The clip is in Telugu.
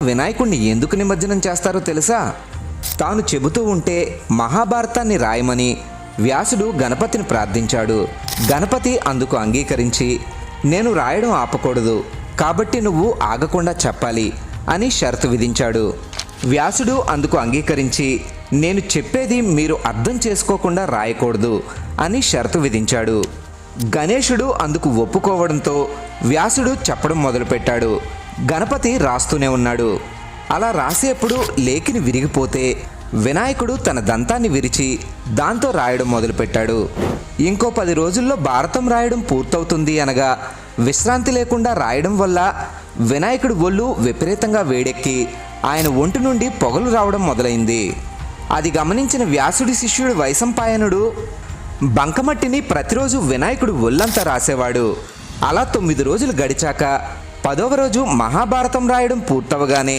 వినాయకుడిని ఎందుకు నిమజ్జనం చేస్తారో తెలుసా? తాను చెబుతూ ఉంటే మహాభారతాన్ని రాయమని వ్యాసుడు గణపతిని ప్రార్థించాడు. గణపతి అందుకు అంగీకరించి, నేను రాయడం ఆపకూడదు కాబట్టి నువ్వు ఆగకుండా చెప్పాలి అని షరతు విధించాడు. వ్యాసుడు అందుకు అంగీకరించి, నేను చెప్పేది మీరు అర్థం చేసుకోకుండా రాయకూడదు అని షరతు విధించాడు. గణేశుడు అందుకు ఒప్పుకోవడంతో వ్యాసుడు చెప్పడం మొదలుపెట్టాడు. గణపతి రాస్తూనే ఉన్నాడు. అలా రాసేప్పుడు లేఖిని విరిగిపోతే వినాయకుడు తన దంతాన్ని విరిచి దాంతో రాయడం మొదలుపెట్టాడు. ఇంకో 10 రోజుల్లో భారతం రాయడం పూర్తవుతుంది అనగా విశ్రాంతి లేకుండా రాయడం వల్ల వినాయకుడి ఒళ్ళు విపరీతంగా వేడెక్కి ఆయన ఒంటి నుండి పొగలు రావడం మొదలైంది. అది గమనించిన వ్యాసుడి శిష్యుడు వైశంపాయనుడు బంకమట్టిని ప్రతిరోజు వినాయకుడు ఒళ్ళంతా రాసేవాడు. అలా 9 రోజులు గడిచాక 10వ రోజు మహాభారతం రాయడం పూర్తవగానే